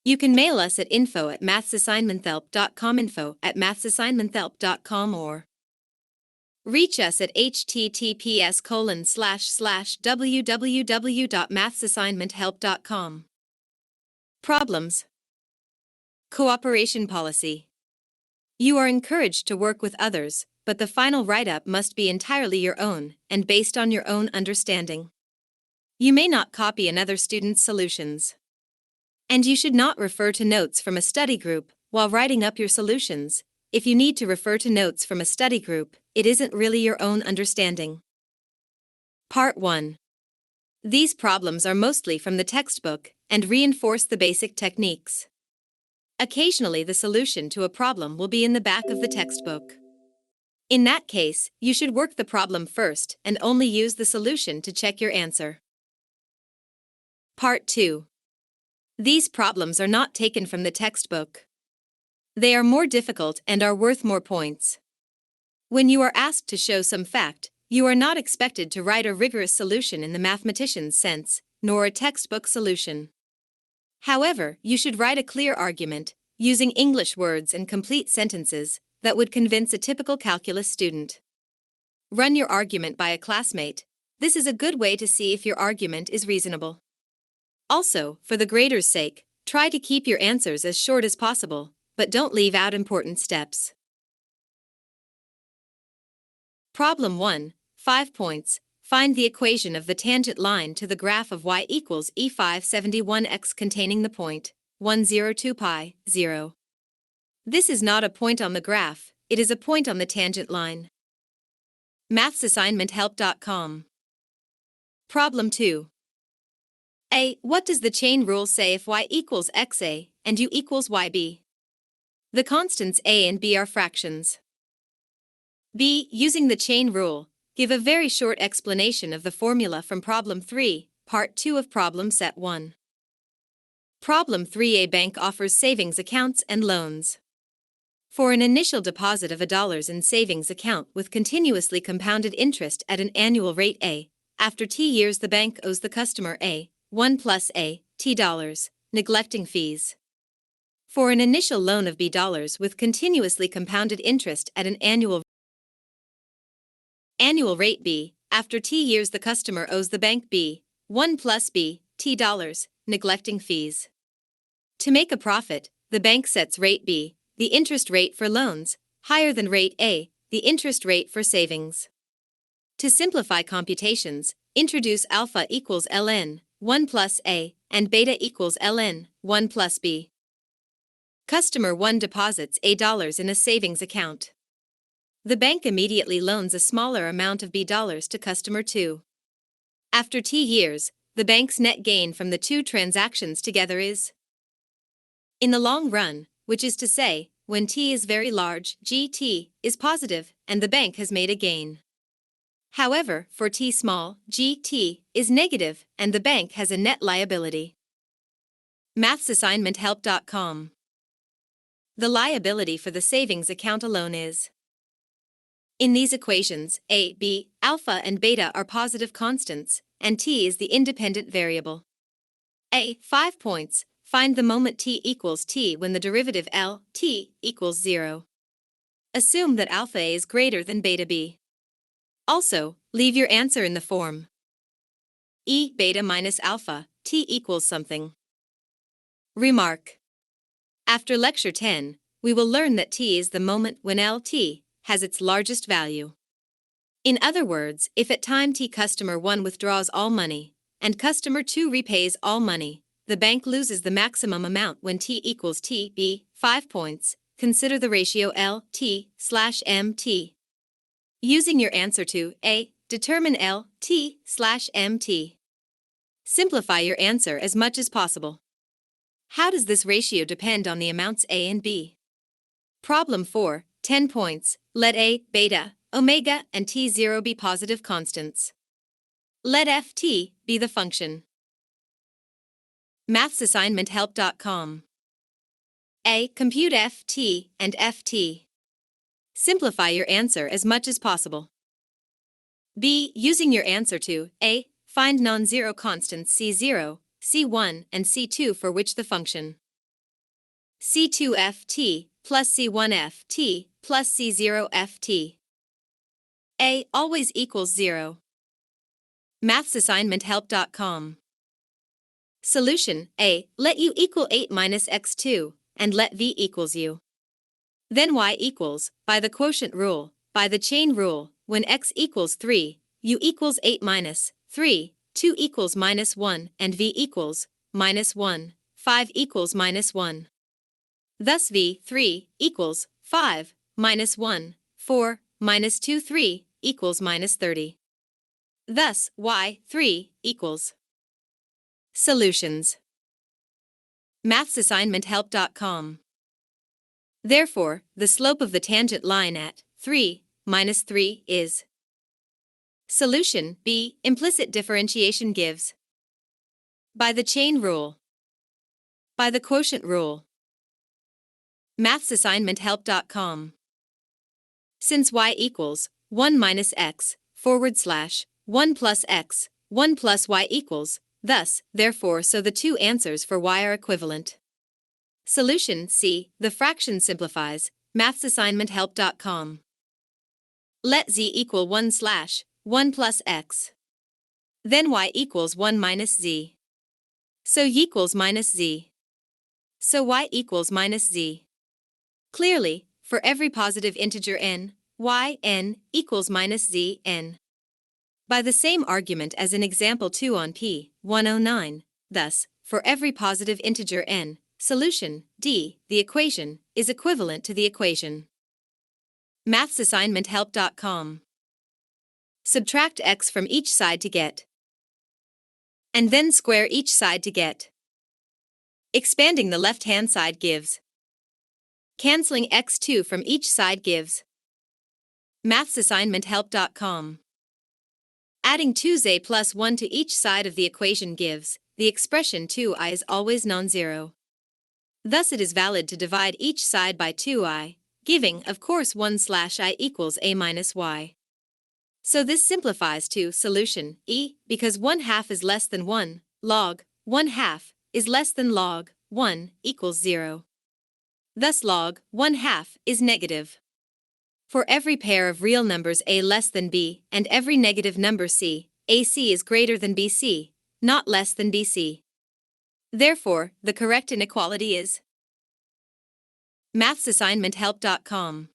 You can mail us at info@mathsassignmenthelp.com, info@mathsassignmenthelp.com, or reach us at https://www.mathsassignmenthelp.com. Problems. Cooperation policy. You are encouraged to work with others, but the final write-up must be entirely your own and based on your own understanding. You may not copy another student's solutions. And you should not refer to notes from a study group while writing up your solutions. If you need to refer to notes from a study group, it isn't really your own understanding. Part 1. These problems are mostly from the textbook and reinforce the basic techniques. Occasionally, the solution to a problem will be in the back of the textbook. In that case, you should work the problem first and only use the solution to check your answer. Part 2. These problems are not taken from the textbook. They are more difficult and are worth more points. When you are asked to show some fact, you are not expected to write a rigorous solution in the mathematician's sense, nor a textbook solution. However, you should write a clear argument, using English words and complete sentences, that would convince a typical calculus student. Run your argument by a classmate. This is a good way to see if your argument is reasonable. Also, for the grader's sake, try to keep your answers as short as possible, but don't leave out important steps. Problem 1, 5 points. Find the equation of the tangent line to the graph of y equals e571x containing the point 102 pi 0. This is not a point on the graph, it is a point on the tangent line. Mathsassignmenthelp.com. Problem 2. A. What does the chain rule say if y equals xa and u equals yb? The constants a and b are fractions. B. Using the chain rule, give a very short explanation of the formula from Problem 3, Part 2 of Problem Set 1. Problem 3. A bank offers savings accounts and loans. For an initial deposit of $1 in savings account with continuously compounded interest at an annual rate A, after T years the bank owes the customer A, 1 plus A, T dollars, neglecting fees. For an initial loan of B dollars with continuously compounded interest at an annual rate B, after T years the customer owes the bank B, 1 plus B, T dollars, neglecting fees. To make a profit, the bank sets rate B, the interest rate for loans, higher than rate A, the interest rate for savings. To simplify computations, introduce alpha equals ln, 1 plus A, and beta equals ln, 1 plus B. Customer 1 deposits $A in a savings account. The bank immediately loans a smaller amount of B dollars to customer 2. After T years, the bank's net gain from the two transactions together is, in the long run, which is to say, when T is very large, GT is positive and the bank has made a gain. However, for T small, GT is negative and the bank has a net liability. Mathsassignmenthelp.com. The liability for the savings account alone is, in these equations, A, B, alpha and beta are positive constants, and T is the independent variable. A. 5 points. Find the moment T equals T when the derivative L, T, equals 0. Assume that alpha A is greater than beta B. Also, leave your answer in the form E beta minus alpha, T equals something. Remark. After Lecture 10, we will learn that T is the moment when LT has its largest value. In other words, if at time T customer 1 withdraws all money, and customer 2 repays all money, the bank loses the maximum amount when T equals T. B. 5 points. Consider the ratio LT/MT. Using your answer to A, determine LT/MT. Simplify your answer as much as possible. How does this ratio depend on the amounts A and B? Problem 4, 10 points. Let A, beta, omega, and T0 be positive constants. Let Ft be the function. Mathsassignmenthelp.com. A. Compute Ft and Ft. Simplify your answer as much as possible. B. Using your answer to A. Find non-zero constants C0, C1, and C2 for which the function C2ft plus C1ft plus C0ft. A always equals 0. Mathsassignmenthelp.com. Solution A. Let u equal 8 minus x2, and let v equals u. Then y equals, by the quotient rule, by the chain rule, when x equals 3, u equals 8 minus 3, 2 equals minus 1, and v equals minus 1, 5 equals minus 1. Thus v 3 equals 5 minus 1, 4 minus 2 3 equals minus 30. Thus y 3 equals. Solutions. Mathsassignmenthelp.com. Therefore, the slope of the tangent line at 3 minus 3 is. Solution B. Implicit differentiation gives. By the chain rule. By the quotient rule. Mathsassignmenthelp.com. Since y equals 1 minus x / 1 plus x, 1 plus y equals, thus, therefore, so the two answers for y are equivalent. Solution C. The fraction simplifies. Mathsassignmenthelp.com. Let z equal 1 / 1 plus x. Then y equals 1 minus z. So y equals minus z. So y equals minus z. Clearly, for every positive integer n, y n equals minus z n. By the same argument as in example 2 on p. 109, thus, for every positive integer n, solution D, the equation, is equivalent to the equation. Mathsassignmenthelp.com. Subtract x from each side to get. And then square each side to get. Expanding the left-hand side gives. Canceling x2 from each side gives. Mathsassignmenthelp.com. Adding 2z plus 1 to each side of the equation gives. The expression 2i is always non-zero. Thus it is valid to divide each side by 2i, giving, of course, 1 / I equals a minus y. So this simplifies to solution E, because 1/2 is less than 1, log 1/2 is less than log 1 equals 0. Thus log 1/2 is negative. For every pair of real numbers a less than b and every negative number c, ac is greater than bc, not less than bc. Therefore, the correct inequality is. Mathsassignmenthelp.com.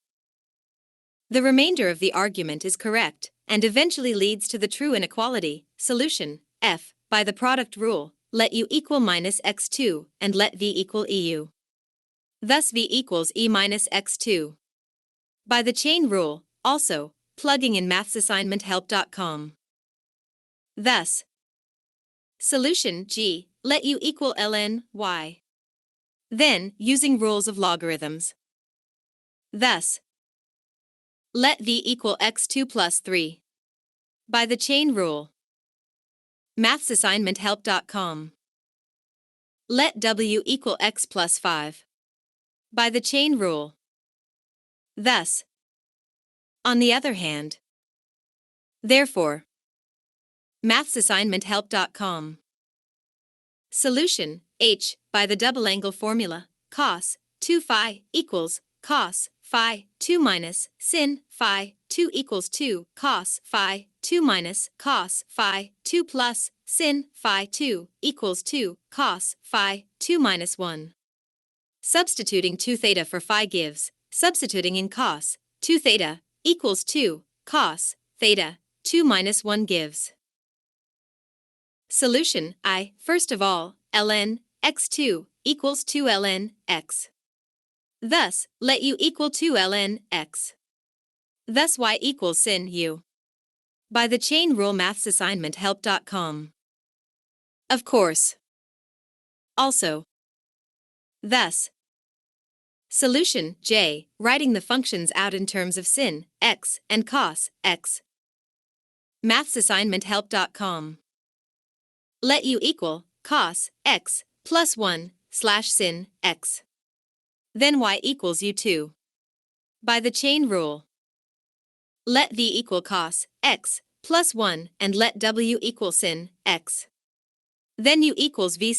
The remainder of the argument is correct, and eventually leads to the true inequality, solution, f, by the product rule, let u equal minus x2, and let v equal eu. Thus v equals e minus x2. By the chain rule, also, plugging in mathsassignmenthelp.com. Thus, solution G, let u equal ln y. Then, using rules of logarithms. Thus, let v equal x2 plus 3. By the chain rule. Mathsassignmenthelp.com. Let w equal x plus 5. By the chain rule. Thus, on the other hand. Therefore, Mathsassignmenthelp.com. Solution H, by the double angle formula, cos 2 phi equals cos phi 2 minus sin phi 2 equals 2 cos phi 2 minus cos phi 2 plus sin phi 2 equals 2 cos phi 2 minus 1. Substituting 2 theta for phi gives, substituting in cos 2 theta equals 2 cos theta 2 minus 1 gives. Solution I, first of all, ln x2 equals 2 ln x. Thus, let u equal 2 ln x. Thus y equals sin u. By the chain rule mathsassignmenthelp.com. Of course. Also. Thus. Solution J, writing the functions out in terms of sin x and cos x. Mathsassignmenthelp.com. Let u equal cos x plus 1 / sin x. Then y equals u2. By the chain rule. Let v equal cos x plus 1 and let w equal sin x. Then u equals v